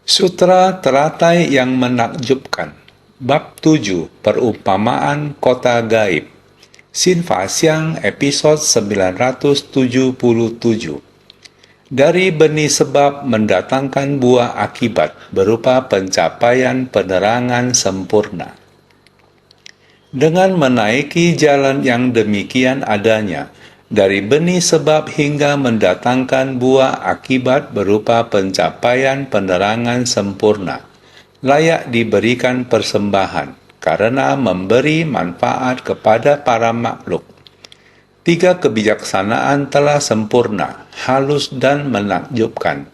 Sutra Teratai yang Menakjubkan. Bab 7, Perumpamaan Kota Gaib. Sinfa Siang, episode 977. Dari benih sebab mendatangkan buah akibat berupa pencapaian penerangan sempurna. Dengan menaiki jalan yang demikian adanya, dari benih sebab hingga mendatangkan buah akibat berupa pencapaian penerangan sempurna, layak diberikan persembahan, karena memberi manfaat kepada para makhluk. Tiga kebijaksanaan telah sempurna, halus dan menakjubkan,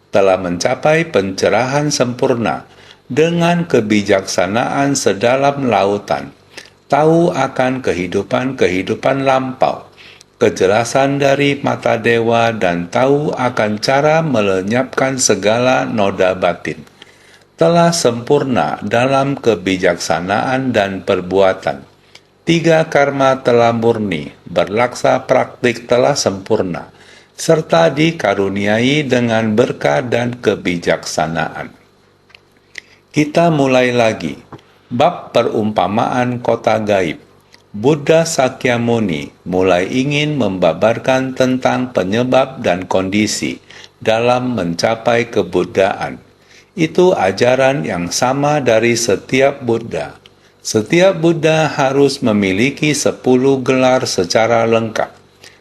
telah mencapai pencerahan sempurna dengan kebijaksanaan sedalam lautan, tahu akan kehidupan-kehidupan lampau, kejelasan dari mata dewa dan tahu akan cara melenyapkan segala noda batin. Telah sempurna dalam kebijaksanaan dan perbuatan. Tiga karma telah murni, berlaksa praktik telah sempurna, serta dikaruniai dengan berkah dan kebijaksanaan. Kita mulai lagi. Bab perumpamaan kota gaib. Buddha Sakyamuni mulai ingin membabarkan tentang penyebab dan kondisi dalam mencapai kebuddhaan. Itu ajaran yang sama dari setiap Buddha. Setiap Buddha harus memiliki 10 gelar secara lengkap.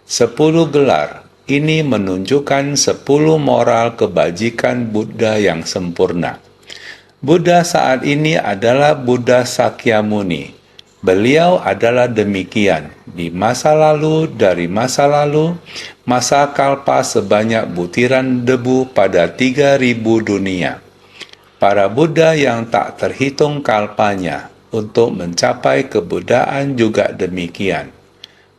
10 gelar ini menunjukkan 10 moral kebajikan Buddha yang sempurna. Buddha saat ini adalah Buddha Sakyamuni. Beliau adalah demikian di masa lalu, dari masa lalu, masa kalpa sebanyak butiran debu pada 3000 dunia. Para Buddha yang tak terhitung kalpanya untuk mencapai kebuddhaan juga demikian.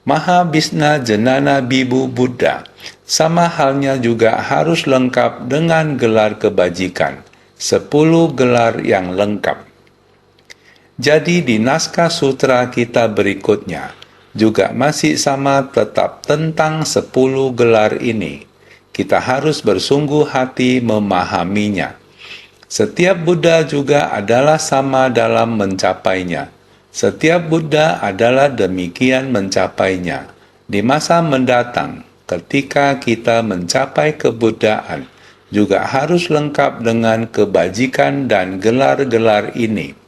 Mahabhisna Jenana Bibu Buddha sama halnya juga harus lengkap dengan gelar kebajikan, 10 gelar yang lengkap. Jadi di naskah sutra kita berikutnya juga masih sama tetap tentang 10 gelar ini. Kita harus bersungguh hati memahaminya. Setiap Buddha juga adalah sama dalam mencapainya. Setiap Buddha adalah demikian mencapainya. Di masa mendatang, ketika kita mencapai kebuddhaan, juga harus lengkap dengan kebajikan dan gelar-gelar ini.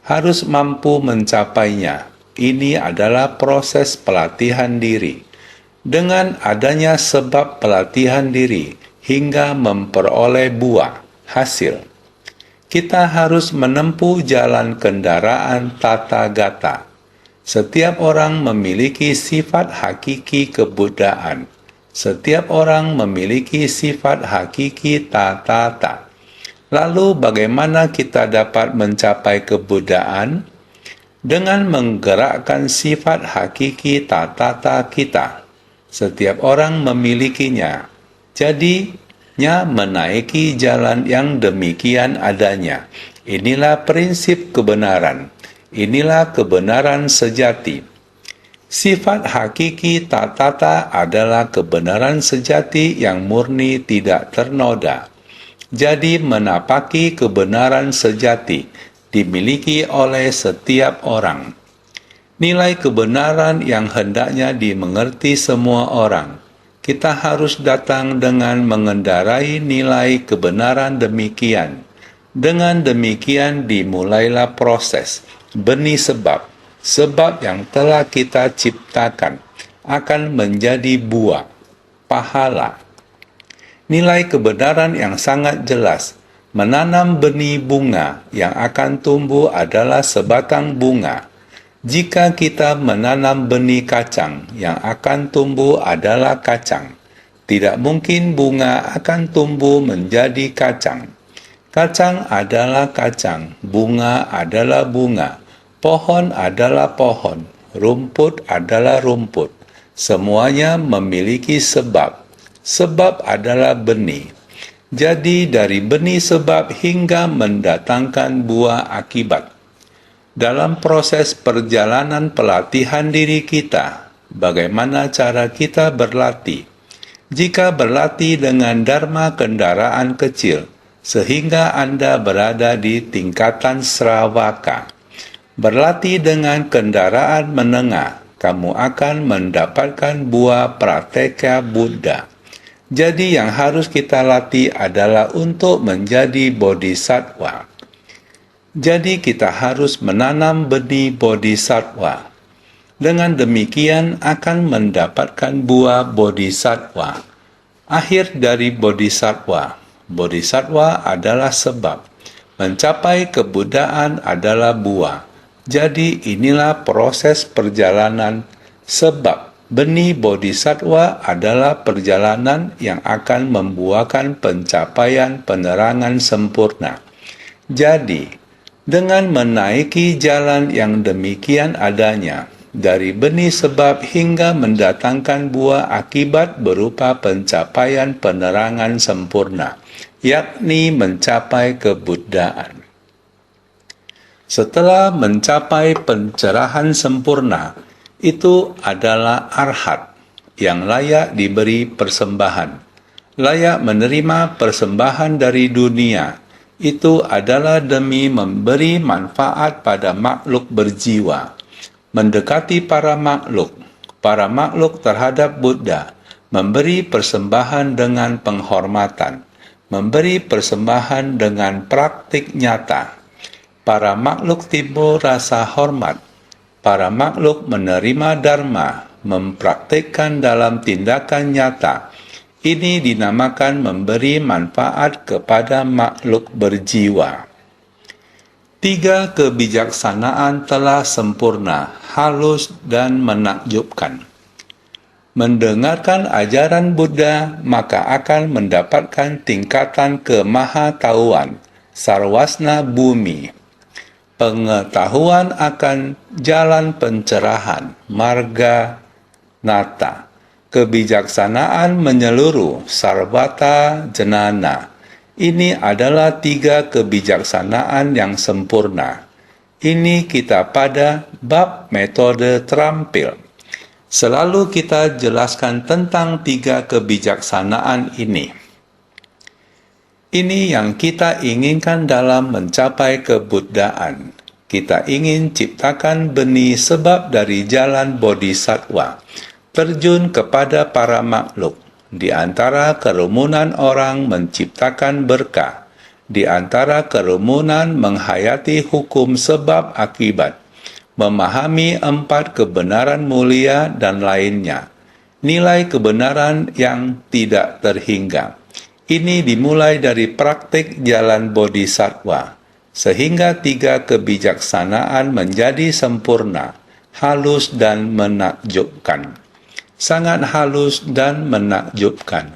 Harus mampu mencapainya. Ini adalah proses pelatihan diri. Dengan adanya sebab pelatihan diri hingga memperoleh buah, hasil, kita harus menempuh jalan kendaraan tata gata. Setiap orang memiliki sifat hakiki kebuddhaan. Setiap orang memiliki sifat hakiki tata. Lalu bagaimana kita dapat mencapai kebuddhaan? Dengan menggerakkan sifat hakiki tata kita. Setiap orang memilikinya. Jadinya menaiki jalan yang demikian adanya. Inilah prinsip kebenaran. Inilah kebenaran sejati. Sifat hakiki tata adalah kebenaran sejati yang murni tidak ternoda. Jadi menapaki kebenaran sejati dimiliki oleh setiap orang. Nilai kebenaran yang hendaknya dimengerti semua orang. Kita harus datang dengan mengendarai nilai kebenaran demikian. Dengan demikian dimulailah proses benih sebab. Sebab yang telah kita ciptakan akan menjadi buah, pahala. Nilai kebenaran yang sangat jelas, menanam benih bunga yang akan tumbuh adalah sebatang bunga. Jika kita menanam benih kacang, yang akan tumbuh adalah kacang. Tidak mungkin bunga akan tumbuh menjadi kacang. Kacang adalah kacang, bunga adalah bunga, pohon adalah pohon, rumput adalah rumput. Semuanya memiliki sebab. Sebab adalah benih. Jadi dari benih sebab hingga mendatangkan buah akibat. Dalam proses perjalanan pelatihan diri kita, bagaimana cara kita berlatih? Jika berlatih dengan dharma kendaraan kecil, sehingga Anda berada di tingkatan Sravaka. Berlatih dengan kendaraan menengah, kamu akan mendapatkan buah Prateka Buddha. Jadi yang harus kita latih adalah untuk menjadi bodhisattva. Jadi kita harus menanam benih bodhisattva. Dengan demikian akan mendapatkan buah bodhisattva. Akhir dari bodhisattva. Bodhisattva adalah sebab. Mencapai kebuddhaan adalah buah. Jadi inilah proses perjalanan sebab. Benih bodhisattva adalah perjalanan yang akan membuahkan pencapaian penerangan sempurna. Jadi, dengan menaiki jalan yang demikian adanya, dari benih sebab hingga mendatangkan buah akibat berupa pencapaian penerangan sempurna, yakni mencapai kebuddhaan. Setelah mencapai pencerahan sempurna, itu adalah arhat yang layak diberi persembahan, layak menerima persembahan dari dunia. Itu adalah demi memberi manfaat pada makhluk berjiwa, mendekati para makhluk terhadap Buddha, memberi persembahan dengan penghormatan, memberi persembahan dengan praktik nyata. Para makhluk timbul rasa hormat. Para makhluk menerima dharma, mempraktikkan dalam tindakan nyata. Ini dinamakan memberi manfaat kepada makhluk berjiwa. 3 kebijaksanaan telah sempurna, halus dan menakjubkan. Mendengarkan ajaran Buddha, maka akan mendapatkan tingkatan kemahatauan, sarwasna bumi. Pengetahuan akan jalan pencerahan, marga nata. Kebijaksanaan menyeluruh, sarvata jenana. Ini adalah 3 kebijaksanaan yang sempurna. Ini kita pada bab metode terampil. Selalu kita jelaskan tentang 3 kebijaksanaan ini. Ini yang kita inginkan dalam mencapai kebuddhaan. Kita ingin ciptakan benih sebab dari jalan bodhisattva, terjun kepada para makhluk. Di antara kerumunan orang menciptakan berkah, di antara kerumunan menghayati hukum sebab akibat, memahami 4 kebenaran mulia dan lainnya, nilai kebenaran yang tidak terhingga. Ini dimulai dari praktik jalan bodhisattva, sehingga 3 kebijaksanaan menjadi sempurna, halus dan menakjubkan. Sangat halus dan menakjubkan.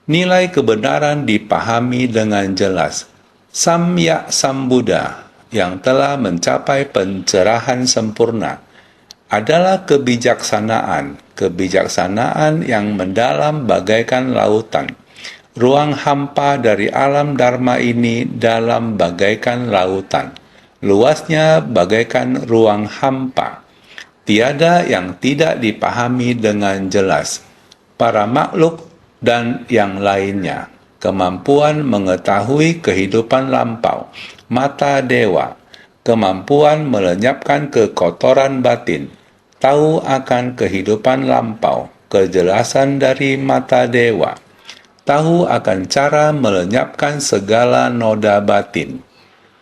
Nilai kebenaran dipahami dengan jelas. Samyak Sambuddha yang telah mencapai pencerahan sempurna adalah kebijaksanaan yang mendalam bagaikan lautan. Ruang hampa dari alam dharma ini dalam bagaikan lautan. Luasnya bagaikan ruang hampa. Tiada yang tidak dipahami dengan jelas. Para makhluk dan yang lainnya. Kemampuan mengetahui kehidupan lampau. Mata dewa. Kemampuan melenyapkan kekotoran batin. Tahu akan kehidupan lampau. Kejelasan dari mata dewa. Tahu akan cara melenyapkan segala noda batin.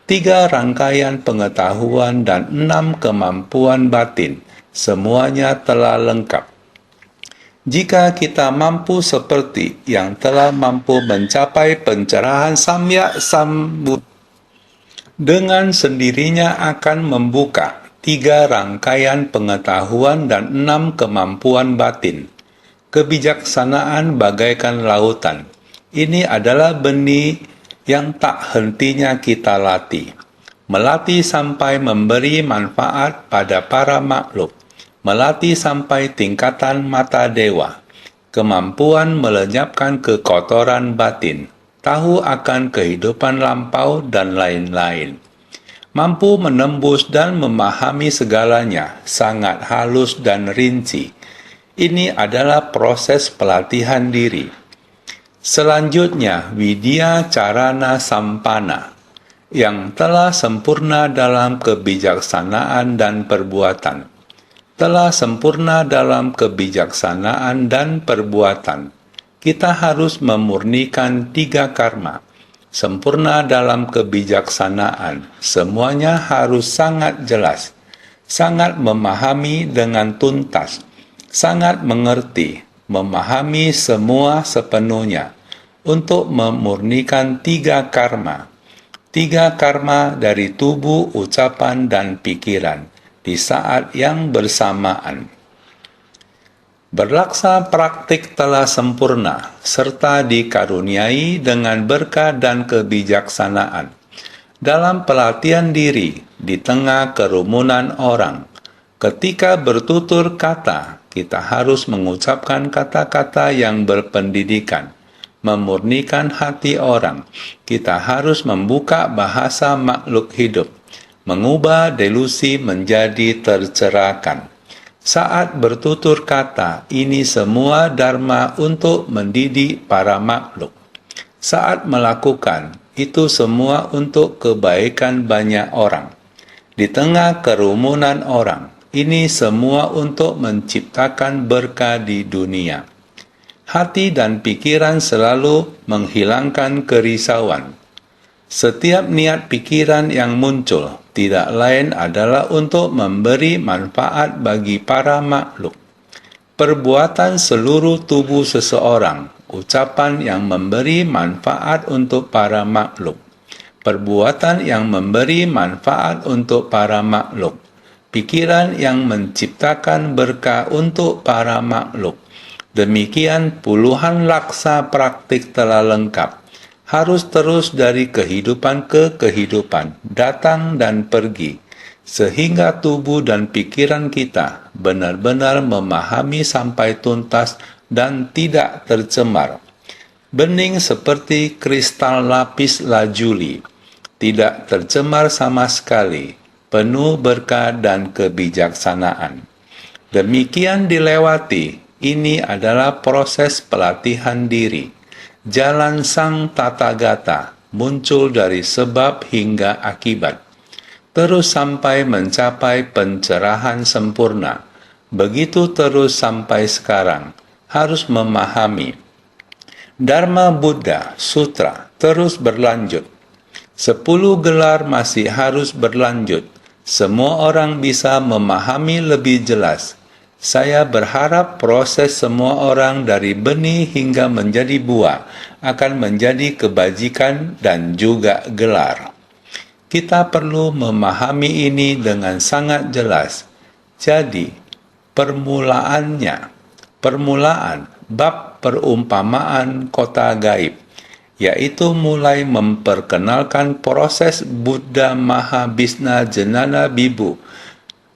3 rangkaian pengetahuan dan 6 kemampuan batin, semuanya telah lengkap. Jika kita mampu seperti yang telah mampu mencapai pencerahan Samyak Sambuddha, dengan sendirinya akan membuka 3 rangkaian pengetahuan dan 6 kemampuan batin. Kebijaksanaan bagaikan lautan. Ini adalah benih yang tak hentinya kita latih. Melatih sampai memberi manfaat pada para makhluk. Melatih sampai tingkatan mata dewa. Kemampuan melenyapkan kekotoran batin. Tahu akan kehidupan lampau dan lain-lain. Mampu menembus dan memahami segalanya, sangat halus dan rinci. Ini adalah proses pelatihan diri. Selanjutnya, Widya Carana Sampana, yang telah sempurna dalam kebijaksanaan dan perbuatan. Telah sempurna dalam kebijaksanaan dan perbuatan. Kita harus memurnikan 3 karma. Sempurna dalam kebijaksanaan, semuanya harus sangat jelas, sangat memahami dengan tuntas, sangat mengerti, memahami semua sepenuhnya, untuk memurnikan 3 karma. 3 karma dari tubuh, ucapan, dan pikiran di saat yang bersamaan. Berlaksa praktik telah sempurna, serta dikaruniai dengan berkah dan kebijaksanaan. Dalam pelatihan diri di tengah kerumunan orang, ketika bertutur kata, kita harus mengucapkan kata-kata yang berpendidikan, memurnikan hati orang. Kita harus membuka bahasa makhluk hidup, mengubah delusi menjadi tercerahkan. Saat bertutur kata, ini semua dharma untuk mendidik para makhluk. Saat melakukan, itu semua untuk kebaikan banyak orang. Di tengah kerumunan orang, ini semua untuk menciptakan berkah di dunia. Hati dan pikiran selalu menghilangkan kerisauan. Setiap niat pikiran yang muncul tidak lain adalah untuk memberi manfaat bagi para makhluk. Perbuatan seluruh tubuh seseorang, ucapan yang memberi manfaat untuk para makhluk. Perbuatan yang memberi manfaat untuk para makhluk. Pikiran yang menciptakan berkah untuk para makhluk. Demikian puluhan laksa praktik telah lengkap. Harus terus dari kehidupan ke kehidupan, datang dan pergi, sehingga tubuh dan pikiran kita benar-benar memahami sampai tuntas dan tidak tercemar. Bening seperti kristal lapis lazuli, tidak tercemar sama sekali, penuh berkah dan kebijaksanaan. Demikian dilewati. Ini adalah proses pelatihan diri. Jalan sang Tathagata muncul dari sebab hingga akibat, terus sampai mencapai pencerahan sempurna. Begitu terus sampai sekarang, harus memahami. Dharma Buddha Sutra terus berlanjut. 10 gelar masih harus berlanjut. Semua orang bisa memahami lebih jelas. Saya berharap proses semua orang dari benih hingga menjadi buah akan menjadi kebajikan dan juga gelar. Kita perlu memahami ini dengan sangat jelas. Jadi, permulaan bab perumpamaan kota gaib, yaitu mulai memperkenalkan proses Buddha Mahabhisna Jnana Vibhu.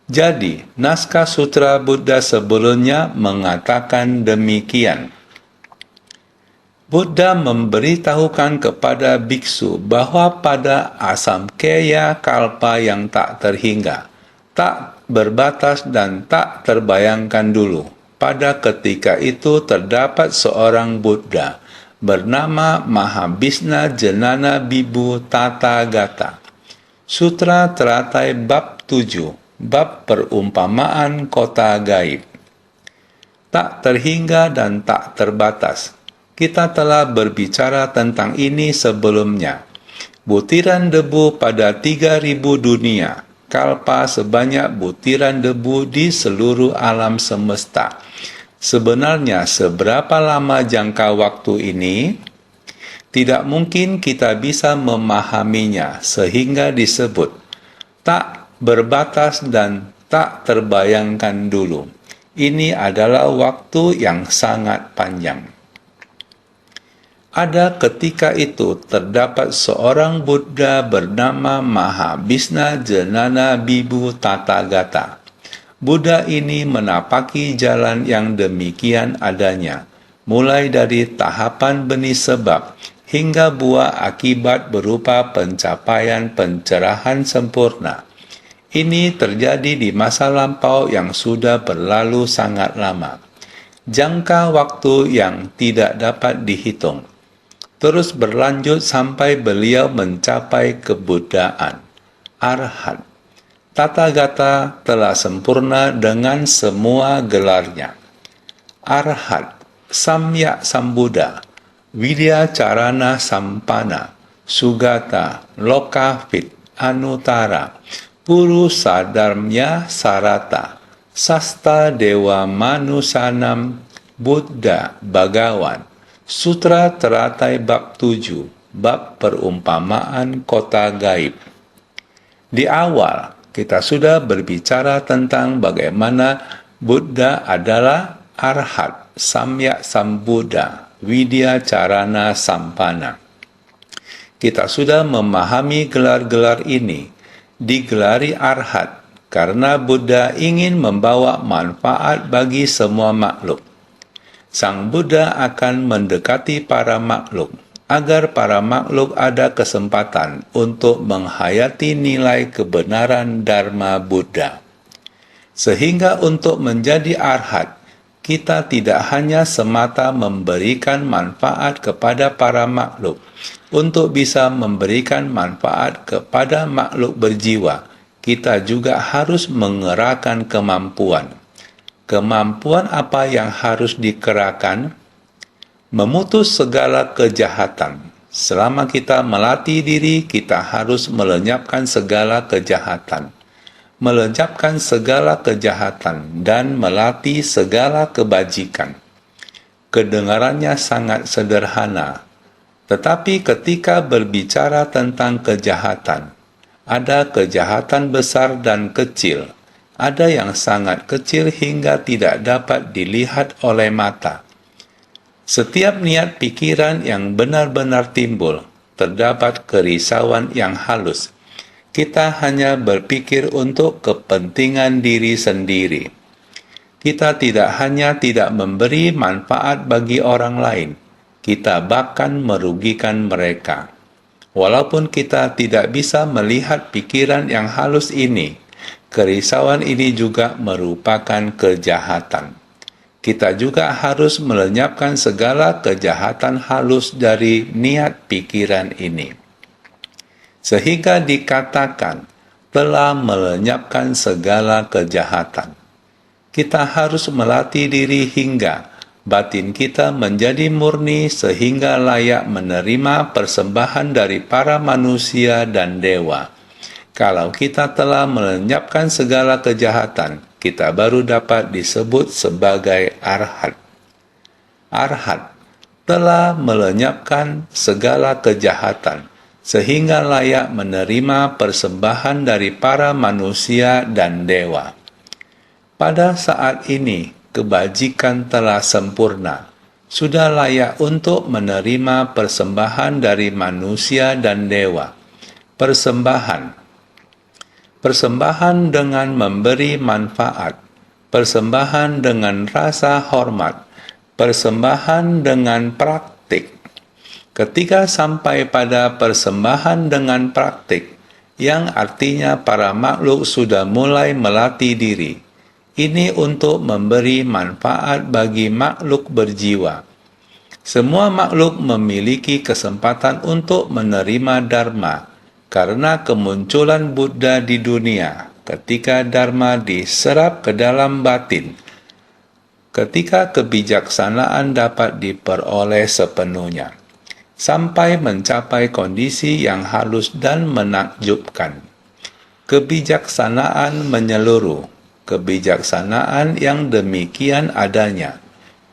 Jadi, naskah sutra Buddha sebelumnya mengatakan demikian. Buddha memberitahukan kepada biksu bahwa pada asamkaya kalpa yang tak terhingga, tak berbatas dan tak terbayangkan dulu, pada ketika itu terdapat seorang Buddha bernama Mahabhisna Jnana Vibhu Tathagata. Sutra Teratai Bab 7, Bab Perumpamaan Kota Gaib. Tak terhingga dan tak terbatas. Kita telah berbicara tentang ini sebelumnya. Butiran debu pada 3000 dunia, kalpa sebanyak butiran debu di seluruh alam semesta. Sebenarnya seberapa lama jangka waktu ini? Tidak mungkin kita bisa memahaminya sehingga disebut tak berbatas dan tak terbayangkan dulu. Ini adalah waktu yang sangat panjang. Ada ketika itu terdapat seorang Buddha bernama Mahabhisna Jnana Vibhu Tathagata. Buddha ini menapaki jalan yang demikian adanya, mulai dari tahapan benih sebab hingga buah akibat berupa pencapaian pencerahan sempurna. Ini terjadi di masa lampau yang sudah berlalu sangat lama. Jangka waktu yang tidak dapat dihitung. terus berlanjut sampai beliau mencapai kebuddhaan, arhat. Tathagata telah sempurna dengan semua gelarnya. Arhat, Samyak Sambuddha, Widya Carana Sampana, Sugata, Lokavit, Anutara, Purusa Dharmya Sarata, Sasta Dewa Manusanam, Buddha Bhagawan. Sutra Teratai Bab 7, Bab Perumpamaan Kota Gaib. Di awal, kita sudah berbicara tentang bagaimana Buddha adalah arhat, Samyak Sambuddha, Widya Carana Sampana. Kita sudah memahami gelar-gelar ini, digelari arhat, karena Buddha ingin membawa manfaat bagi semua makhluk. Sang Buddha akan mendekati para makhluk, agar para makhluk ada kesempatan untuk menghayati nilai kebenaran Dharma Buddha. Sehingga untuk menjadi arhat, kita tidak hanya semata memberikan manfaat kepada para makhluk, untuk bisa memberikan manfaat kepada makhluk berjiwa, kita juga harus mengerahkan kemampuan. Kemampuan apa yang harus dikerahkan? Memutus segala kejahatan. Selama kita melatih diri, kita harus melenyapkan segala kejahatan. Melenyapkan segala kejahatan dan melatih segala kebajikan. Kedengarannya sangat sederhana, tetapi ketika berbicara tentang kejahatan, ada kejahatan besar dan kecil. Ada yang sangat kecil hingga tidak dapat dilihat oleh mata. Setiap niat pikiran yang benar-benar timbul, terdapat kerisauan yang halus. Kita hanya berpikir untuk kepentingan diri sendiri. Kita tidak hanya tidak memberi manfaat bagi orang lain, kita bahkan merugikan mereka. Walaupun kita tidak bisa melihat pikiran yang halus ini, kerisauan ini juga merupakan kejahatan. Kita juga harus melenyapkan segala kejahatan halus dari niat pikiran ini. Sehingga dikatakan telah melenyapkan segala kejahatan. Kita harus melatih diri hingga batin kita menjadi murni sehingga layak menerima persembahan dari para manusia dan dewa. Kalau kita telah melenyapkan segala kejahatan, kita baru dapat disebut sebagai arhat. Arhat telah melenyapkan segala kejahatan, sehingga layak menerima persembahan dari para manusia dan dewa. Pada saat ini, kebajikan telah sempurna, sudah layak untuk menerima persembahan dari manusia dan dewa. Persembahan dengan memberi manfaat, persembahan dengan rasa hormat, persembahan dengan praktik. Ketika sampai pada persembahan dengan praktik, yang artinya para makhluk sudah mulai melatih diri, ini untuk memberi manfaat bagi makhluk berjiwa. Semua makhluk memiliki kesempatan untuk menerima Dharma, karena kemunculan Buddha di dunia, ketika Dharma diserap ke dalam batin, ketika kebijaksanaan dapat diperoleh sepenuhnya, sampai mencapai kondisi yang halus dan menakjubkan. Kebijaksanaan menyeluruh, kebijaksanaan yang demikian adanya.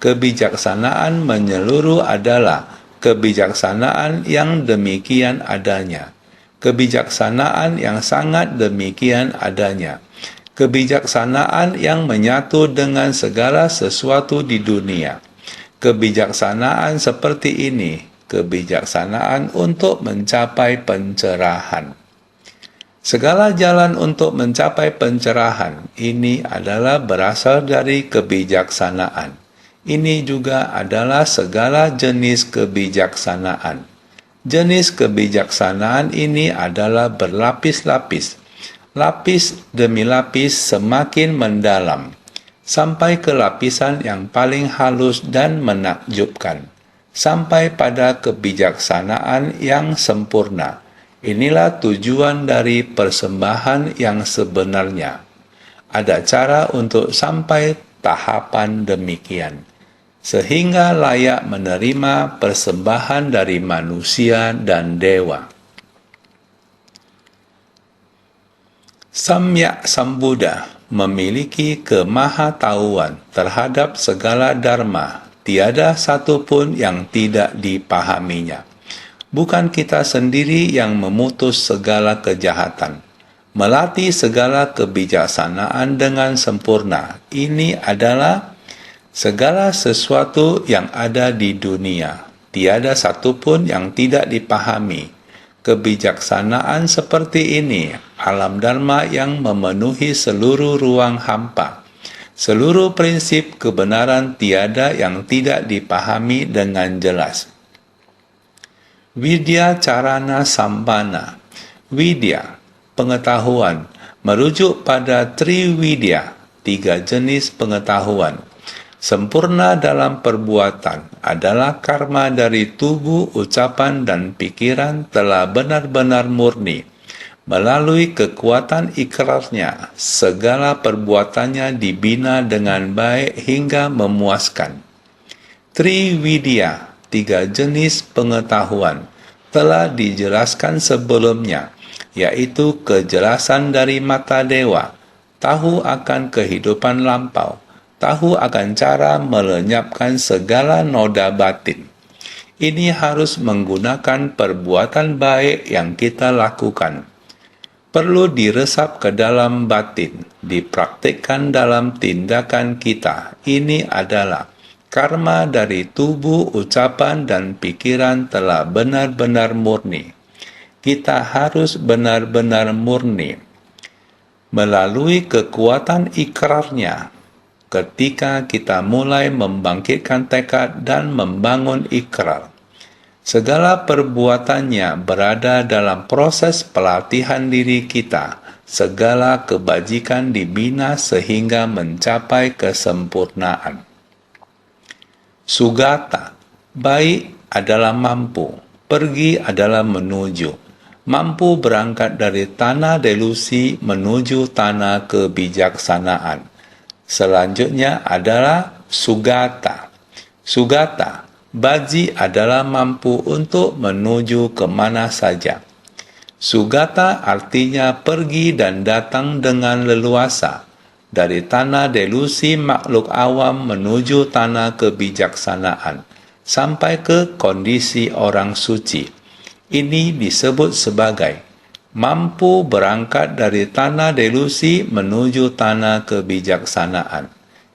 Kebijaksanaan menyeluruh adalah kebijaksanaan yang demikian adanya. Kebijaksanaan yang sangat demikian adanya. Kebijaksanaan yang menyatu dengan segala sesuatu di dunia. Kebijaksanaan seperti ini, kebijaksanaan untuk mencapai pencerahan. Segala jalan untuk mencapai pencerahan ini adalah berasal dari kebijaksanaan. Ini juga adalah segala jenis kebijaksanaan. Jenis kebijaksanaan ini adalah berlapis-lapis. Lapis demi lapis semakin mendalam, sampai ke lapisan yang paling halus dan menakjubkan. sampai pada kebijaksanaan yang sempurna. Inilah tujuan dari persembahan yang sebenarnya. Ada cara untuk sampai tahapan demikian, sehingga layak menerima persembahan dari manusia dan dewa. Samyak Sambuddha memiliki kemahatauan terhadap segala dharma. Tiada satu pun yang tidak dipahaminya. Bukan kita sendiri yang memutus segala kejahatan, melatih segala kebijaksanaan dengan sempurna. Ini adalah segala sesuatu yang ada di dunia. Tiada satu pun yang tidak dipahami. Kebijaksanaan seperti ini, alam dharma yang memenuhi seluruh ruang hampa. Seluruh prinsip kebenaran tiada yang tidak dipahami dengan jelas. Widya Carana Sampana. Widya, pengetahuan, merujuk pada Triwidya, 3 jenis pengetahuan. Sempurna dalam perbuatan adalah karma dari tubuh, ucapan, dan pikiran telah benar-benar murni. Melalui kekuatan ikrarnya, segala perbuatannya dibina dengan baik hingga memuaskan. Triwidya, 3 jenis pengetahuan, telah dijelaskan sebelumnya, yaitu kejelasan dari mata dewa, tahu akan kehidupan lampau, tahu akan cara melenyapkan segala noda batin. Ini harus menggunakan perbuatan baik yang kita lakukan. Perlu diresap ke dalam batin, dipraktikkan dalam tindakan kita. Ini adalah karma dari tubuh, ucapan, dan pikiran telah benar-benar murni. Kita harus benar-benar murni melalui kekuatan ikrarnya. Ketika kita mulai membangkitkan tekad dan membangun ikrar, segala perbuatannya berada dalam proses pelatihan diri kita. Segala kebajikan dibina sehingga mencapai kesempurnaan. Sugata, baik adalah mampu, pergi adalah menuju. Mampu berangkat dari tanah delusi menuju tanah kebijaksanaan. Selanjutnya adalah sugata. Sugata, baji adalah mampu untuk menuju kemana saja. Sugata artinya pergi dan datang dengan leluasa. Dari tanah delusi makhluk awam menuju tanah kebijaksanaan, sampai ke kondisi orang suci. Ini disebut sebagai mampu berangkat dari tanah delusi menuju tanah kebijaksanaan.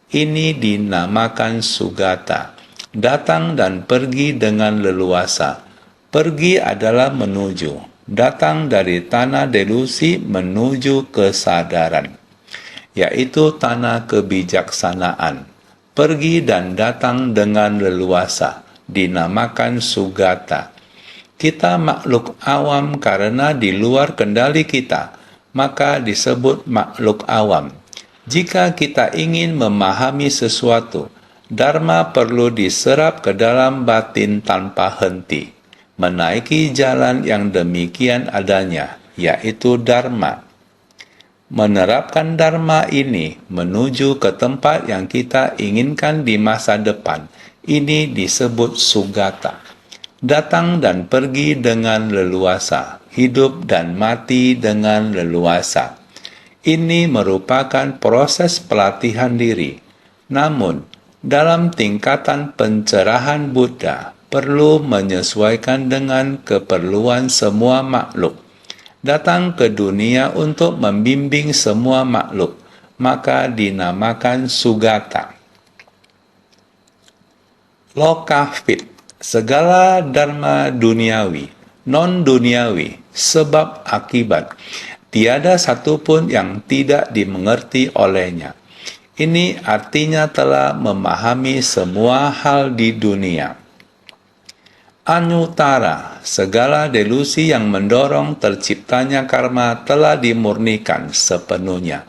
Ini dinamakan sugata, datang dan pergi dengan leluasa. Pergi adalah menuju, datang dari tanah delusi menuju kesadaran, yaitu tanah kebijaksanaan. Pergi dan datang dengan leluasa, dinamakan sugata. Kita makhluk awam karena di luar kendali kita, maka disebut makhluk awam. Jika kita ingin memahami sesuatu, dharma perlu diserap ke dalam batin tanpa henti. Menaiki jalan yang demikian adanya, yaitu dharma. Menerapkan dharma ini menuju ke tempat yang kita inginkan di masa depan. Ini disebut sugata. Datang dan pergi dengan leluasa, hidup dan mati dengan leluasa. Ini merupakan proses pelatihan diri. Namun, dalam tingkatan pencerahan Buddha, perlu menyesuaikan dengan keperluan semua makhluk. Datang ke dunia untuk membimbing semua makhluk, maka dinamakan sugata. Lokafit, segala dharma duniawi, non-duniawi, sebab akibat, tiada satupun yang tidak dimengerti olehnya. Ini artinya telah memahami semua hal di dunia. Anuttara, segala delusi yang mendorong terciptanya karma telah dimurnikan sepenuhnya.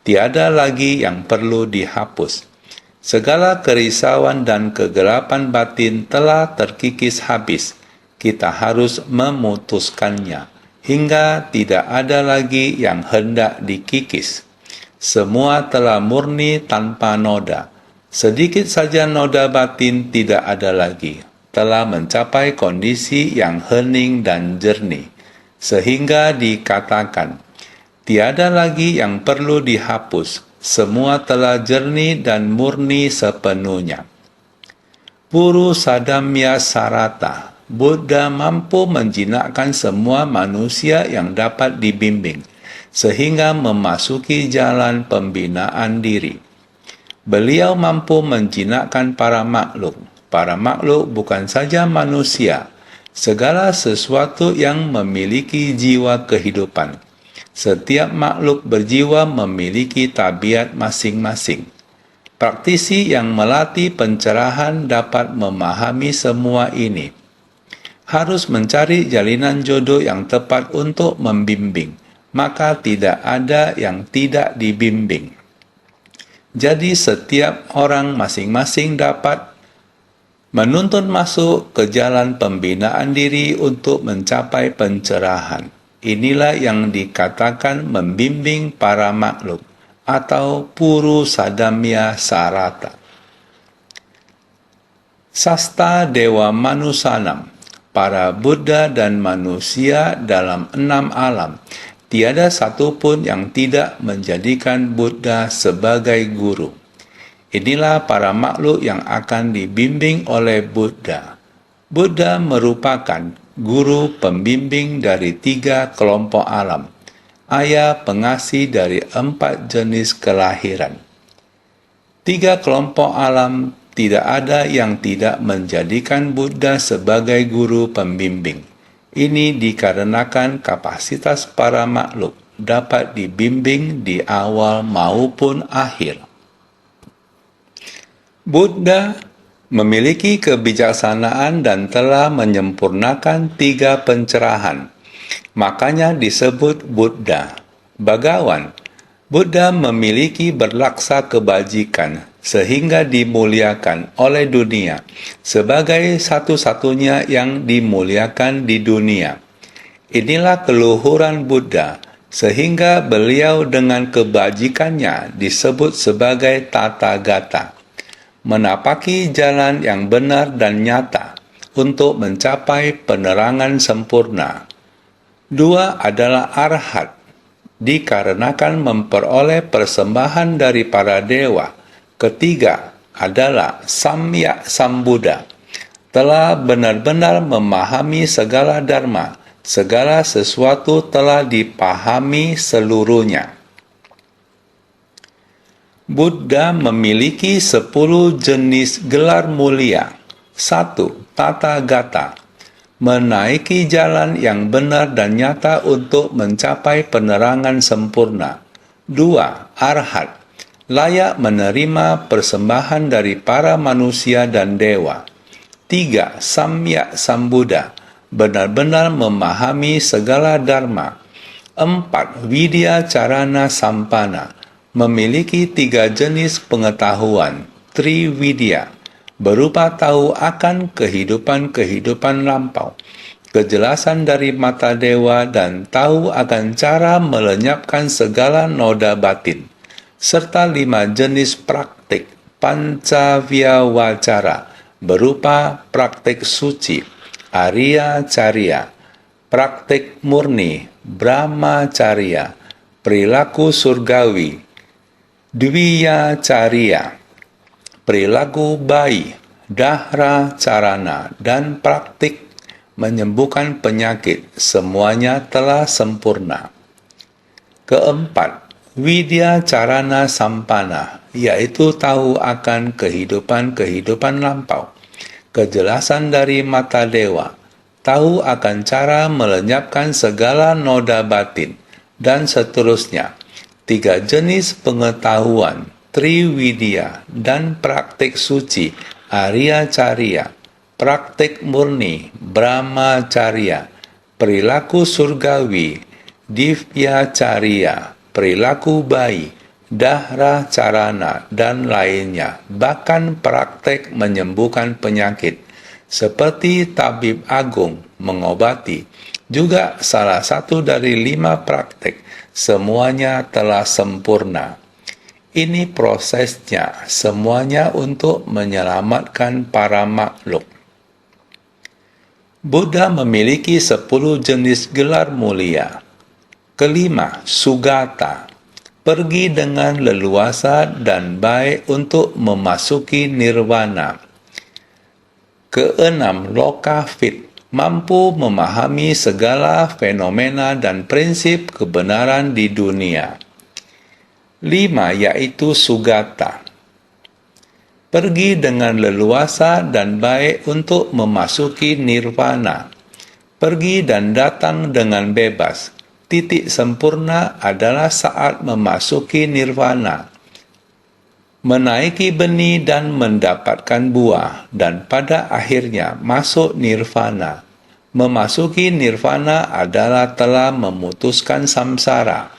Tiada lagi yang perlu dihapus. Segala kerisauan dan kegelapan batin telah terkikis habis. Kita harus memutuskannya, hingga tidak ada lagi yang hendak dikikis. Semua telah murni tanpa noda. Sedikit saja noda batin tidak ada lagi. Telah mencapai kondisi yang hening dan jernih, sehingga dikatakan, tiada lagi yang perlu dihapus. Semua telah jernih dan murni sepenuhnya. Puru Sadamya Sarata, Buddha mampu menjinakkan semua manusia yang dapat dibimbing, sehingga memasuki jalan pembinaan diri. Beliau mampu menjinakkan para makhluk. Para makhluk bukan saja manusia, segala sesuatu yang memiliki jiwa kehidupan. Setiap makhluk berjiwa memiliki tabiat masing-masing. Praktisi yang melatih pencerahan dapat memahami semua ini. Harus mencari jalinan jodoh yang tepat untuk membimbing, maka tidak ada yang tidak dibimbing. Jadi setiap orang masing-masing dapat menuntun masuk ke jalan pembinaan diri untuk mencapai pencerahan. Inilah yang dikatakan membimbing para makhluk atau Puru Sadamya Sarata. Sasta Dewa Manusanam, para Buddha dan manusia dalam 6 alam, tiada satupun yang tidak menjadikan Buddha sebagai guru. Inilah para makhluk yang akan dibimbing oleh Buddha. Buddha merupakan guru pembimbing dari 3 kelompok alam, ayah pengasih dari 4 jenis kelahiran. 3 kelompok alam tidak ada yang tidak menjadikan Buddha sebagai guru pembimbing. Ini dikarenakan kapasitas para makhluk dapat dibimbing di awal maupun akhir. Buddha memiliki kebijaksanaan dan telah menyempurnakan 3 pencerahan. Makanya disebut Buddha. Bagawan, Buddha memiliki berlaksa kebajikan sehingga dimuliakan oleh dunia sebagai satu-satunya yang dimuliakan di dunia. Inilah keluhuran Buddha, sehingga beliau dengan kebajikannya disebut sebagai Tathagata. Menapaki jalan yang benar dan nyata untuk mencapai penerangan sempurna. 2 adalah arhat, dikarenakan memperoleh persembahan dari para dewa. 3 adalah Samyak Sambuddha, telah benar-benar memahami segala dharma, segala sesuatu telah dipahami seluruhnya. Buddha memiliki 10 jenis gelar mulia. 1. Tathagata, menaiki jalan yang benar dan nyata untuk mencapai penerangan sempurna. 2. Arhat, layak menerima persembahan dari para manusia dan dewa. 3. Samyak Sambuddha, benar-benar memahami segala dharma. 4. Vidya Carana Sampana, memiliki 3 jenis pengetahuan, Trividya, berupa tahu akan kehidupan-kehidupan lampau, kejelasan dari mata dewa, dan tahu akan cara melenyapkan segala noda batin, serta 5 jenis praktik, Pancaviyawacara, berupa praktik suci, Arya Carya, praktik murni, Brahmacharya, perilaku surgawi, Dviya Carya, perilaku bayi, Dahra Carana, dan praktik menyembuhkan penyakit, semuanya telah sempurna. 4. Vidya Carana Sampana, yaitu tahu akan kehidupan-kehidupan lampau, kejelasan dari mata dewa, tahu akan cara melenyapkan segala noda batin, dan seterusnya. 3 jenis pengetahuan, Trividya, dan praktik suci, Arya Carya, praktik murni, Brahmacharya, perilaku surgawi, Divya Carya, perilaku bayi, dahra carana, dan lainnya, bahkan praktek menyembuhkan penyakit, seperti tabib agung mengobati, juga salah satu dari 5 praktek, semuanya telah sempurna. Ini prosesnya, semuanya untuk menyelamatkan para makhluk. Buddha memiliki 10 jenis gelar mulia. Kelima, Sugata, pergi dengan leluasa dan baik untuk memasuki nirwana. Keenam, Lokafit, mampu memahami segala fenomena dan prinsip kebenaran di dunia. 5, yaitu Sugata, pergi dengan leluasa dan baik untuk memasuki nirwana. Pergi dan datang dengan bebas. Titik sempurna adalah saat memasuki nirwana, menaiki benih dan mendapatkan buah, dan pada akhirnya masuk nirvana. Memasuki nirvana adalah telah memutuskan samsara,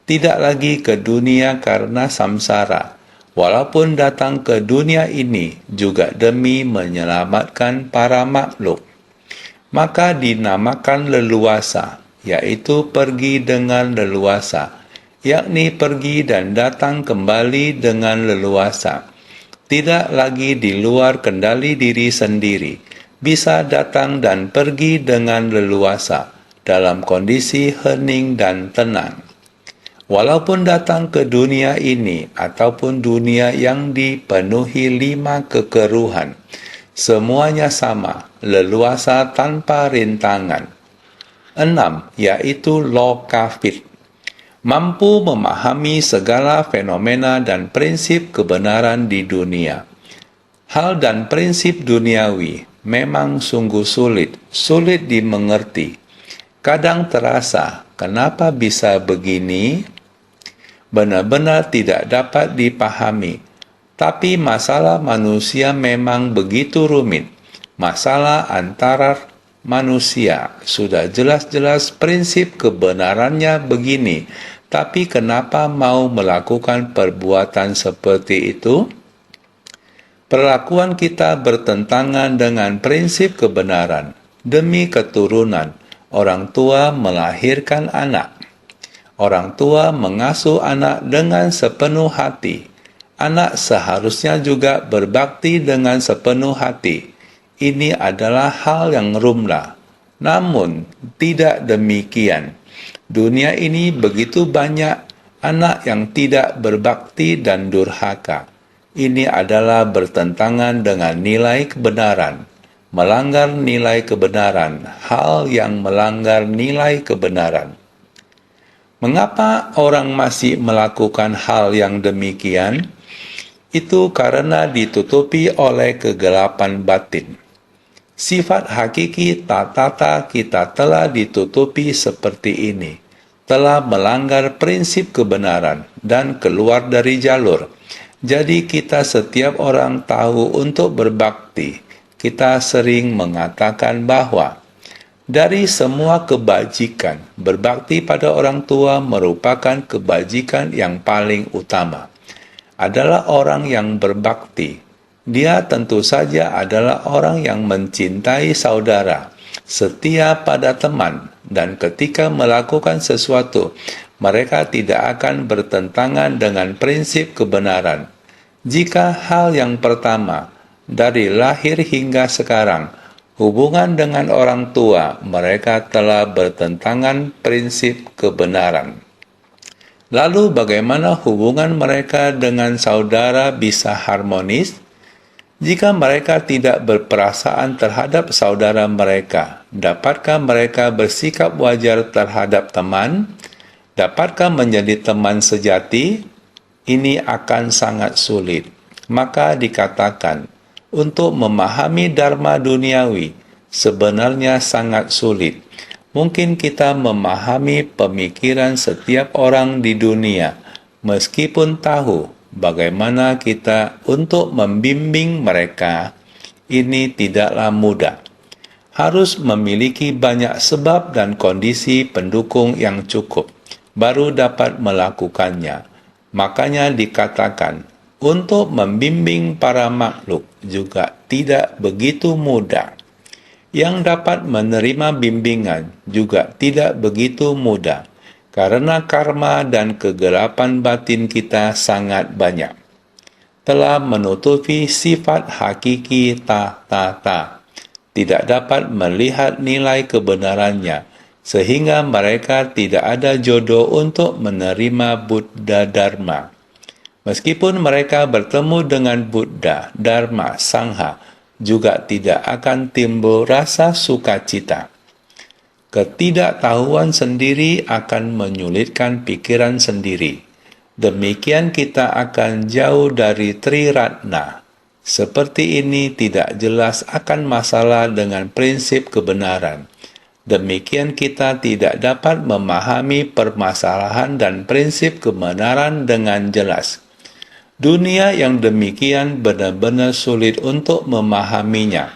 tidak lagi ke dunia karena samsara, walaupun datang ke dunia ini juga demi menyelamatkan para makhluk. Maka dinamakan leluasa, yaitu pergi dengan leluasa, yakni pergi dan datang kembali dengan leluasa. Tidak lagi di luar kendali diri sendiri, bisa datang dan pergi dengan leluasa, dalam kondisi hening dan tenang. Walaupun datang ke dunia ini ataupun dunia yang dipenuhi 5 kekeruhan, semuanya sama, leluasa tanpa rintangan. 6, yaitu Lokafit, mampu memahami segala fenomena dan prinsip kebenaran di dunia. Hal dan prinsip duniawi memang sungguh sulit dimengerti. Kadang terasa, kenapa bisa begini? Benar-benar tidak dapat dipahami. Tapi masalah manusia memang begitu rumit. Masalah antara manusia sudah jelas-jelas prinsip kebenarannya begini. Tapi kenapa mau melakukan perbuatan seperti itu? Perlakuan kita bertentangan dengan prinsip kebenaran. Demi keturunan, orang tua melahirkan anak. Orang tua mengasuh anak dengan sepenuh hati. Anak seharusnya juga berbakti dengan sepenuh hati. Ini adalah hal yang lumrah. Namun, tidak demikian. Dunia ini begitu banyak anak yang tidak berbakti dan durhaka. Ini adalah bertentangan dengan nilai kebenaran. Melanggar nilai kebenaran, hal yang melanggar nilai kebenaran. Mengapa orang masih melakukan hal yang demikian? Itu karena ditutupi oleh kegelapan batin. Sifat hakiki tata kita telah ditutupi seperti ini, telah melanggar prinsip kebenaran dan keluar dari jalur. Jadi kita setiap orang tahu untuk berbakti. Kita sering mengatakan bahwa dari semua kebajikan, berbakti pada orang tua merupakan kebajikan yang paling utama. Adalah orang yang berbakti. Dia tentu saja adalah orang yang mencintai saudara, setia pada teman, dan ketika melakukan sesuatu, mereka tidak akan bertentangan dengan prinsip kebenaran. Jika hal yang pertama, dari lahir hingga sekarang, hubungan dengan orang tua mereka telah bertentangan prinsip kebenaran. Lalu bagaimana hubungan mereka dengan saudara bisa harmonis? Jika mereka tidak berperasaan terhadap saudara mereka, dapatkah mereka bersikap wajar terhadap teman? Dapatkah menjadi teman sejati? Ini akan sangat sulit. Maka dikatakan, untuk memahami dharma duniawi sebenarnya sangat sulit. Mungkin kita memahami pemikiran setiap orang di dunia, meskipun tahu bagaimana kita untuk membimbing mereka. Ini tidaklah mudah. Harus memiliki banyak sebab dan kondisi pendukung yang cukup, baru dapat melakukannya. Makanya dikatakan, untuk membimbing para makhluk juga tidak begitu mudah. Yang dapat menerima bimbingan juga tidak begitu mudah, karena karma dan kegelapan batin kita sangat banyak. Telah menutupi sifat hakiki ta. Tidak dapat melihat nilai kebenarannya, sehingga mereka tidak ada jodoh untuk menerima Buddha Dharma. Meskipun mereka bertemu dengan Buddha, Dharma, Sangha, juga tidak akan timbul rasa sukacita. Ketidaktahuan sendiri akan menyulitkan pikiran sendiri. Demikian kita akan jauh dari Triratna. Seperti ini tidak jelas akan masalah dengan prinsip kebenaran. Demikian kita tidak dapat memahami permasalahan dan prinsip kebenaran dengan jelas. Dunia yang demikian benar-benar sulit untuk memahaminya.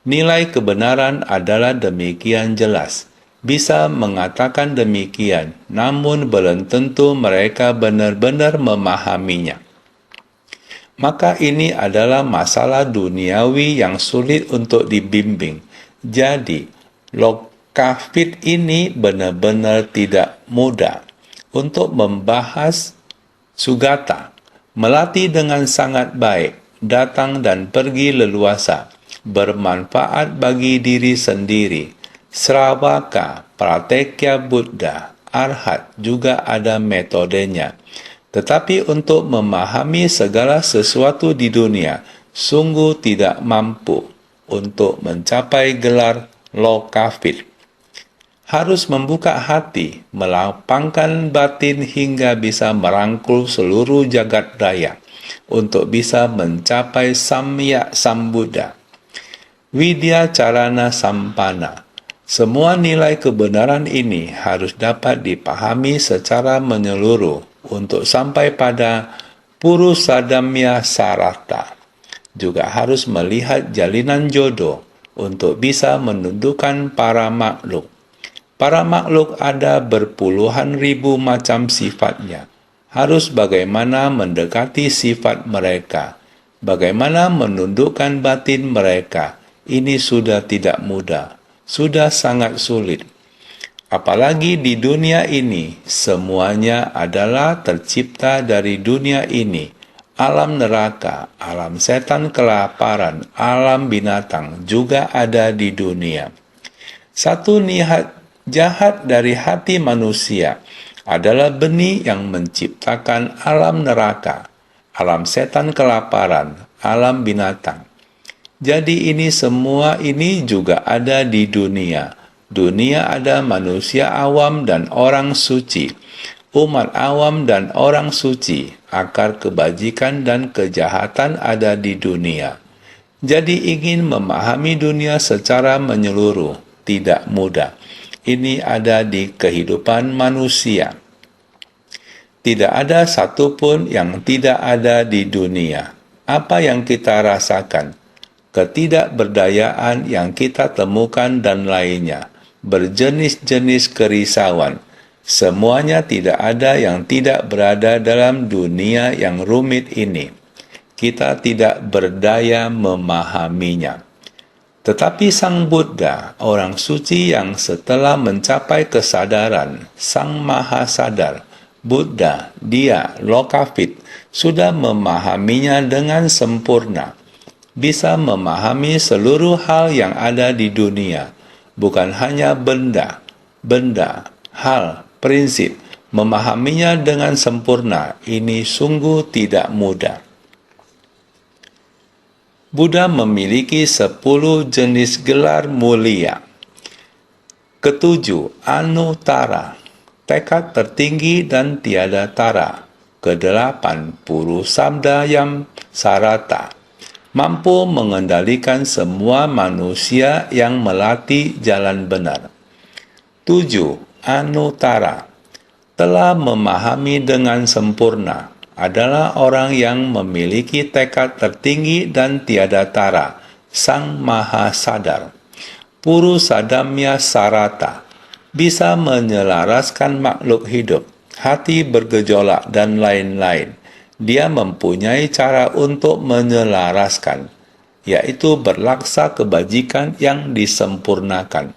Nilai kebenaran adalah demikian jelas. Bisa mengatakan demikian, namun belum tentu mereka benar-benar memahaminya. Maka ini adalah masalah duniawi yang sulit untuk dibimbing. Jadi, Lokavit ini benar-benar tidak mudah untuk membahas Sugata. Melatih dengan sangat baik, datang dan pergi leluasa, bermanfaat bagi diri sendiri. Sravaka, Pratekya Buddha, Arhat juga ada metodenya. Tetapi untuk memahami segala sesuatu di dunia, sungguh tidak mampu untuk mencapai gelar Lokavit. Harus membuka hati, melapangkan batin hingga bisa merangkul seluruh jagat raya untuk bisa mencapai Samyak Sambuddha. Widya Carana Sampana. Semua nilai kebenaran ini harus dapat dipahami secara menyeluruh untuk sampai pada Purusadamya Sarata. Juga harus melihat jalinan jodoh untuk bisa menundukkan para makhluk. Para makhluk ada berpuluhan ribu macam sifatnya. Harus bagaimana mendekati sifat mereka. Bagaimana menundukkan batin mereka. Ini sudah tidak mudah. Sudah sangat sulit. Apalagi di dunia ini, semuanya adalah tercipta dari dunia ini. Alam neraka, alam setan kelaparan, alam binatang juga ada di dunia. Satu niat jahat dari hati manusia adalah benih yang menciptakan alam neraka, alam setan kelaparan, alam binatang. Jadi ini semua ini juga ada di dunia. Dunia ada manusia awam dan orang suci, umat awam dan orang suci, akar kebajikan dan kejahatan ada di dunia. Jadi ingin memahami dunia secara menyeluruh tidak mudah. Ini ada di kehidupan manusia. Tidak ada satupun yang tidak ada di dunia. Apa yang kita rasakan? Ketidakberdayaan yang kita temukan dan lainnya. Berjenis-jenis kerisauan. Semuanya tidak ada yang tidak berada dalam dunia yang rumit ini. Kita tidak berdaya memahaminya. Tetapi Sang Buddha, orang suci yang setelah mencapai kesadaran, Sang Maha Sadar, Buddha, dia, Lokavit, sudah memahaminya dengan sempurna. Bisa memahami seluruh hal yang ada di dunia, bukan hanya benda, hal, prinsip. Memahaminya dengan sempurna, ini sungguh tidak mudah. Buddha memiliki 10 jenis gelar mulia. Ketujuh, Anuttara, tekad tertinggi dan tiada tara. Kedelapan, Purusadamya Sarata, mampu mengendalikan semua manusia yang melatih jalan benar. 7. Anuttara, telah memahami dengan sempurna, adalah orang yang memiliki tekad tertinggi dan tiada tara, Sang Maha Sadar. Purusadamya Sarata, bisa menyelaraskan makhluk hidup, hati bergejolak, dan lain-lain. Dia mempunyai cara untuk menyelaraskan, yaitu berlaksa kebajikan yang disempurnakan.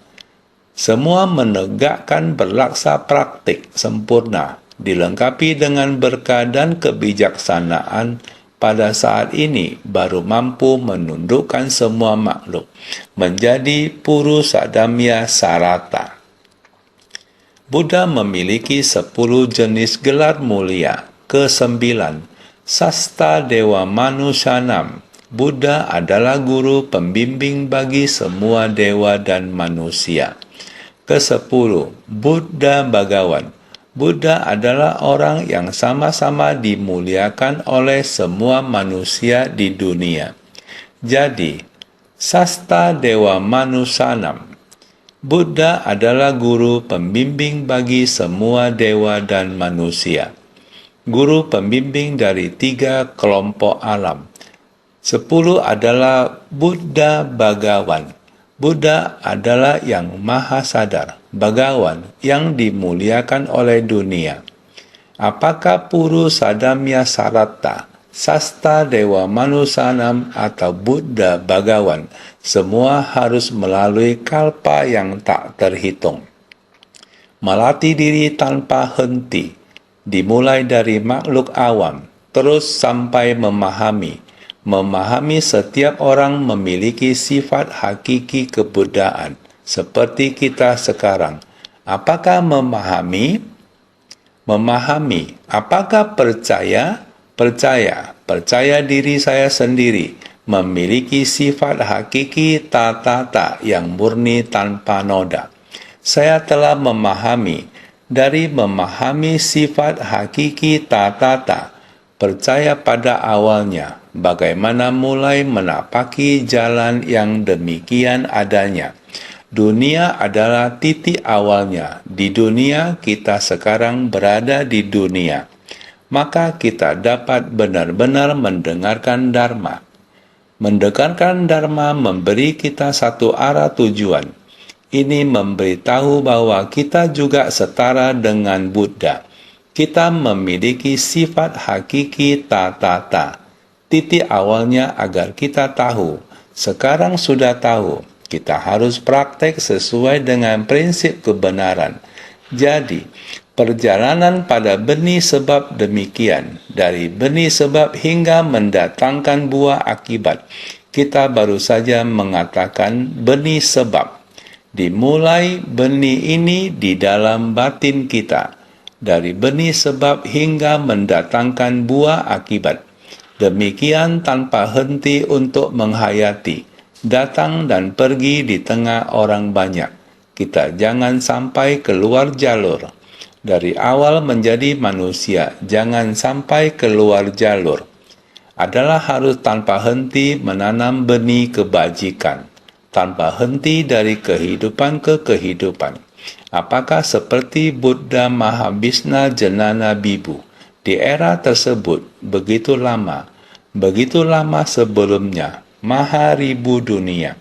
Semua menegakkan berlaksa praktik sempurna, dilengkapi dengan berkah dan kebijaksanaan. Pada saat ini baru mampu menundukkan semua makhluk menjadi Purusadamya Sarata. Buddha memiliki 10 jenis gelar mulia. Ke-9, Sasta Dewa Manusyanam. Buddha adalah guru pembimbing bagi semua dewa dan manusia. Ke-10, Buddha Bagawan. Buddha adalah orang yang sama-sama dimuliakan oleh semua manusia di dunia. Jadi, Sasta Dewa Manusyanam. Buddha adalah guru pembimbing bagi semua dewa dan manusia. Guru pembimbing dari 3 kelompok alam. 10 adalah Buddha Bagawan. Buddha adalah yang maha sadar, Bagawan, yang dimuliakan oleh dunia. Apakah Purusadamya Sarata, Sasta Dewa Manusyanam, atau Buddha Bagawan, semua harus melalui kalpa yang tak terhitung. Melatih diri tanpa henti, dimulai dari makhluk awam, terus sampai memahami setiap orang memiliki sifat hakiki kebuddhaan, seperti kita sekarang. Apakah memahami? Memahami. Apakah percaya? Percaya diri saya sendiri memiliki sifat hakiki tatata yang murni tanpa noda. Saya telah memahami. Dari memahami sifat hakiki tatata, percaya pada awalnya, bagaimana mulai menapaki jalan yang demikian adanya. Dunia adalah titik awalnya. Di dunia, kita sekarang berada di dunia. Maka kita dapat benar-benar mendengarkan Dharma. Mendengarkan Dharma memberi kita satu arah tujuan. Ini memberitahu bahwa kita juga setara dengan Buddha. Kita memiliki sifat hakiki tatata. Titik awalnya agar kita tahu. Sekarang sudah tahu. Kita harus praktek sesuai dengan prinsip kebenaran. Jadi, perjalanan pada benih sebab demikian. Dari benih sebab hingga mendatangkan buah akibat. Kita baru saja mengatakan benih sebab. Dimulai benih ini di dalam batin kita. Dari benih sebab hingga mendatangkan buah akibat. Demikian tanpa henti untuk menghayati, datang dan pergi di tengah orang banyak. Kita jangan sampai keluar jalur. Dari awal menjadi manusia, jangan sampai keluar jalur. Adalah harus tanpa henti menanam benih kebajikan. Tanpa henti dari kehidupan ke kehidupan. Apakah seperti Buddha Mahabhisna Jenana Bibu? Di era tersebut begitu lama sebelumnya, maha ribu dunia,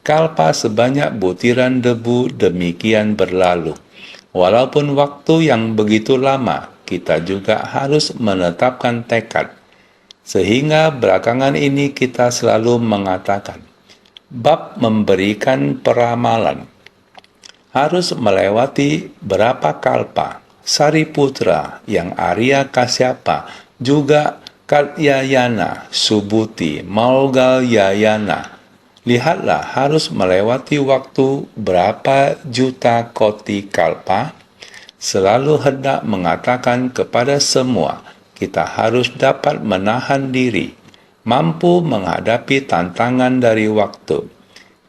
kalpa sebanyak butiran debu demikian berlalu. Walaupun waktu yang begitu lama, kita juga harus menetapkan tekad. Sehingga belakangan ini kita selalu mengatakan, bab memberikan peramalan harus melewati berapa kalpa. Sariputra yang Arya Kasyapa, juga Katyayana, Subhuti, Maughalyayana. Lihatlah harus melewati waktu berapa juta koti kalpa. Selalu hendak mengatakan kepada semua, kita harus dapat menahan diri, mampu menghadapi tantangan dari waktu.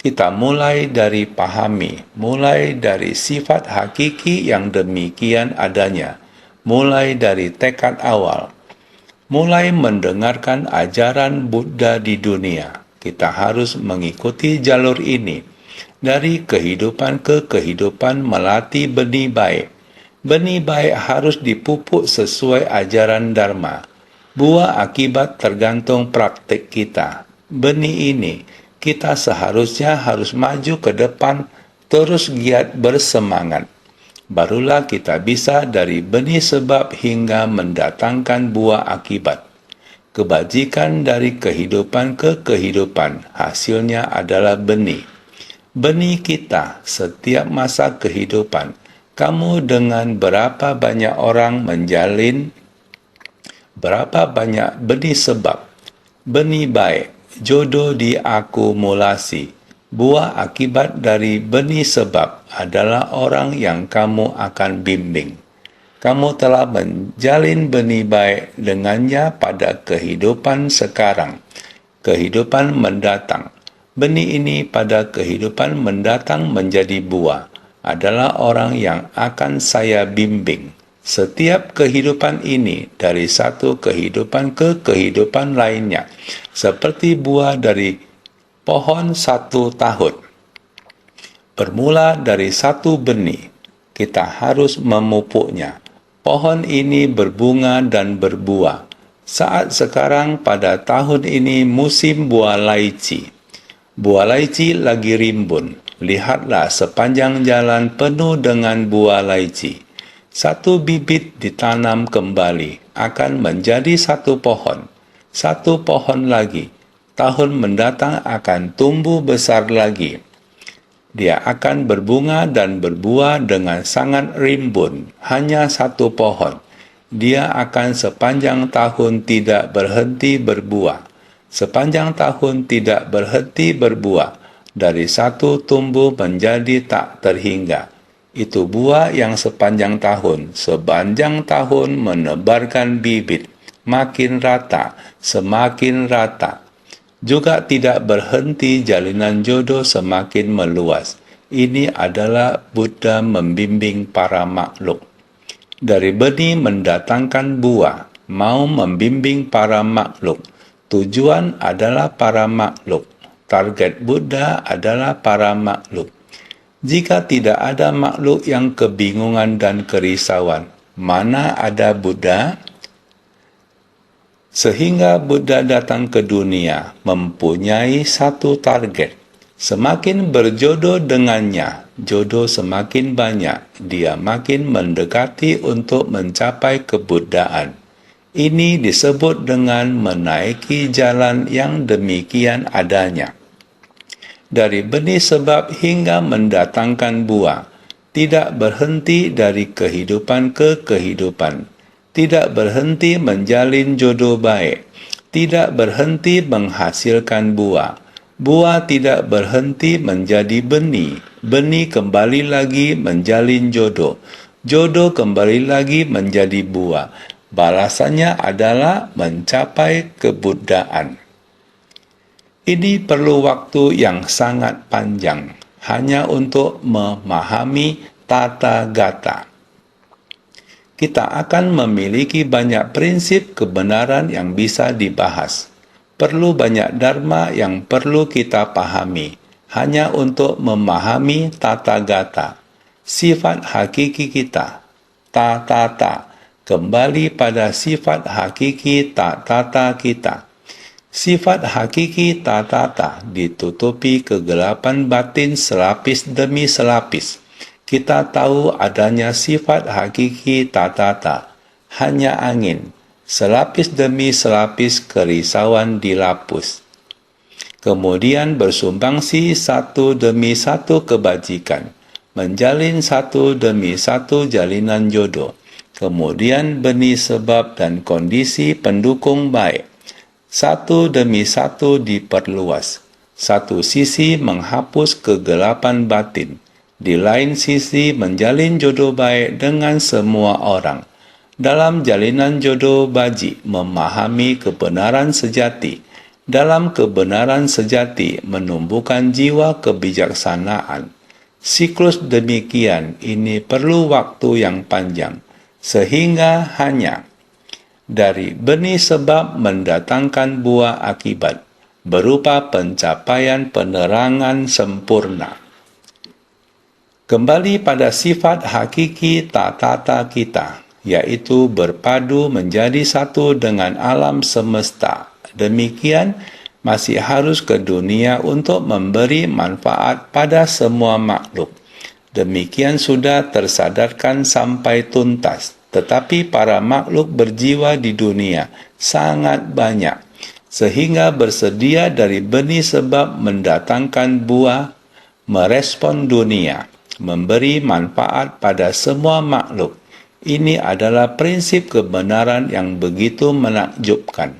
Kita mulai dari pahami, mulai dari sifat hakiki yang demikian adanya, mulai dari tekad awal, mulai mendengarkan ajaran Buddha di dunia. Kita harus mengikuti jalur ini, dari kehidupan ke kehidupan melatih benih baik. Benih baik harus dipupuk sesuai ajaran Dharma. Buah akibat tergantung praktik kita. Benih ini, kita seharusnya harus maju ke depan, terus giat bersemangat. Barulah kita bisa dari benih sebab hingga mendatangkan buah akibat. Kebajikan dari kehidupan ke kehidupan, hasilnya adalah benih. Benih kita setiap masa kehidupan. Kamu dengan berapa banyak orang menjalin, berapa banyak benih sebab, benih baik, jodoh diakumulasi. Buah akibat dari benih sebab adalah orang yang kamu akan bimbing. Kamu telah menjalin benih baik dengannya pada kehidupan sekarang, kehidupan mendatang. Benih ini pada kehidupan mendatang menjadi buah, adalah orang yang akan saya bimbing. Setiap kehidupan ini dari satu kehidupan ke kehidupan lainnya, seperti buah dari pohon 1 tahun. Bermula dari satu benih, kita harus memupuknya. Pohon ini berbunga dan berbuah. Saat sekarang pada tahun ini musim buah laici. Buah laici lagi rimbun. Lihatlah sepanjang jalan penuh dengan buah laici. Satu bibit ditanam kembali akan menjadi satu pohon. Satu pohon lagi. Tahun mendatang akan tumbuh besar lagi. Dia akan berbunga dan berbuah dengan sangat rimbun, hanya satu pohon. Dia akan sepanjang tahun tidak berhenti berbuah. Sepanjang tahun tidak berhenti berbuah. Dari satu tumbuh menjadi tak terhingga. Itu buah yang sepanjang tahun menebarkan bibit. Makin rata, semakin rata. Juga tidak berhenti jalinan jodoh semakin meluas. Ini adalah Buddha membimbing para makhluk. Dari benih mendatangkan buah, mau membimbing para makhluk. Tujuan adalah para makhluk. Target Buddha adalah para makhluk. Jika tidak ada makhluk yang kebingungan dan kerisauan, mana ada Buddha? Sehingga Buddha datang ke dunia mempunyai satu target. Semakin berjodoh dengannya, jodoh semakin banyak, dia makin mendekati untuk mencapai kebuddhaan. Ini disebut dengan menaiki jalan yang demikian adanya. Dari benih sebab hingga mendatangkan buah, tidak berhenti dari kehidupan ke kehidupan. Tidak berhenti menjalin jodoh baik, tidak berhenti menghasilkan buah. Buah tidak berhenti menjadi benih, benih kembali lagi menjalin jodoh, jodoh kembali lagi menjadi buah. Balasannya adalah mencapai kebuddhaan. Ini perlu waktu yang sangat panjang, hanya untuk memahami tata gata. Kita akan memiliki banyak prinsip kebenaran yang bisa dibahas. Perlu banyak dharma yang perlu kita pahami, hanya untuk memahami tata gata. Sifat hakiki kita, ta-tata, kembali pada sifat hakiki ta-tata kita. Sifat hakiki ta-tata ditutupi kegelapan batin selapis demi selapis. Kita tahu adanya sifat hakiki ta-tata, hanya angin, selapis demi selapis kerisauan dilapus. Kemudian bersumbangsi satu demi satu kebajikan, menjalin satu demi satu jalinan jodoh. Kemudian benih sebab dan kondisi pendukung baik. Satu demi satu diperluas. Satu sisi menghapus kegelapan batin. Di lain sisi menjalin jodoh baik dengan semua orang. Dalam jalinan jodoh baji memahami kebenaran sejati. Dalam kebenaran sejati menumbuhkan jiwa kebijaksanaan. Siklus demikian ini perlu waktu yang panjang. Sehingga hanya dari benih sebab mendatangkan buah akibat berupa pencapaian penerangan sempurna. Kembali pada sifat hakiki ta-tata kita, yaitu berpadu menjadi satu dengan alam semesta. Demikian masih harus ke dunia untuk memberi manfaat pada semua makhluk. Demikian sudah tersadarkan sampai tuntas. Tetapi para makhluk berjiwa di dunia sangat banyak, sehingga bersedia dari benih sebab mendatangkan buah, merespon dunia, memberi manfaat pada semua makhluk. Ini adalah prinsip kebenaran yang begitu menakjubkan.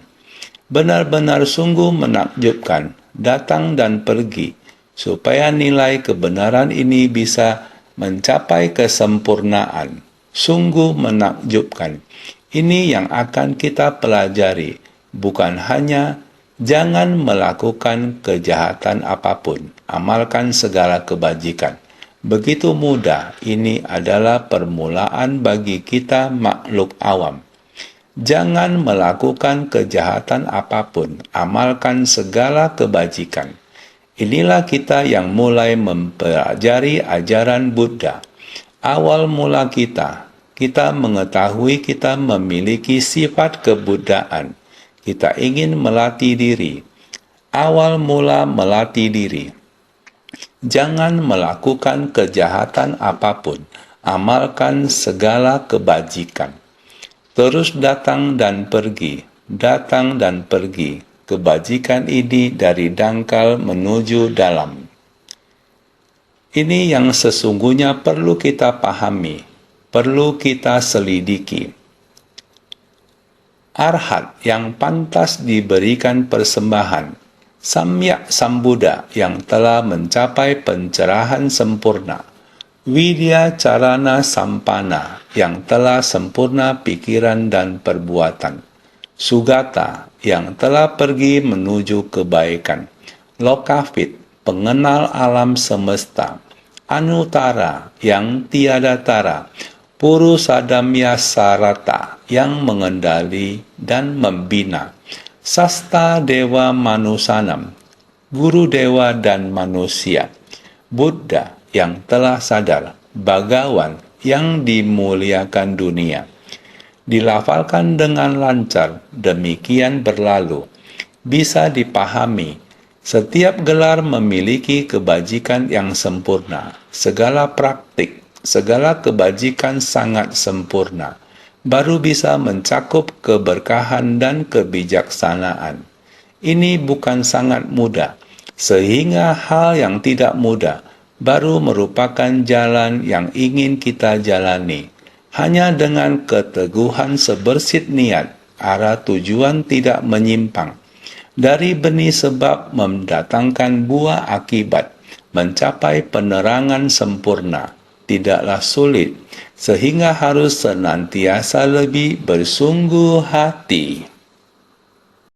Benar-benar sungguh menakjubkan, datang dan pergi, supaya nilai kebenaran ini bisa mencapai kesempurnaan. Sungguh menakjubkan. Ini yang akan kita pelajari, bukan hanya jangan melakukan kejahatan apapun, amalkan segala kebajikan. Begitu mudah, ini adalah permulaan bagi kita makhluk awam. Jangan melakukan kejahatan apapun, amalkan segala kebajikan. Inilah kita yang mulai mempelajari ajaran Buddha. Awal mula kita mengetahui kita memiliki sifat kebuddhaan. Kita ingin melatih diri. Awal mula melatih diri. Jangan melakukan kejahatan apapun, amalkan segala kebajikan. Terus datang dan pergi, kebajikan ini dari dangkal menuju dalam. Ini yang sesungguhnya perlu kita pahami, perlu kita selidiki. Arhat yang pantas diberikan persembahan, Samyak Sambuddha yang telah mencapai pencerahan sempurna, Widya Carana Sampana yang telah sempurna pikiran dan perbuatan, Sugata yang telah pergi menuju kebaikan, Lokavit pengenal alam semesta, Anutara yang tiada tara, Purusadamya Sarata yang mengendali dan membina, Sasta Dewa Manusanam, Guru Dewa dan manusia, Buddha yang telah sadar, Bagawan yang dimuliakan dunia. Dilafalkan dengan lancar, demikian berlalu. Bisa dipahami, setiap gelar memiliki kebajikan yang sempurna. Segala praktik, segala kebajikan sangat sempurna. Baru bisa mencakup keberkahan dan kebijaksanaan. Ini bukan sangat mudah, sehingga hal yang tidak mudah baru merupakan jalan yang ingin kita jalani. Hanya dengan keteguhan sebersit niat, arah tujuan tidak menyimpang. Dari benih sebab mendatangkan buah akibat, mencapai penerangan sempurna, tidaklah sulit, sehingga harus senantiasa lebih bersungguh hati.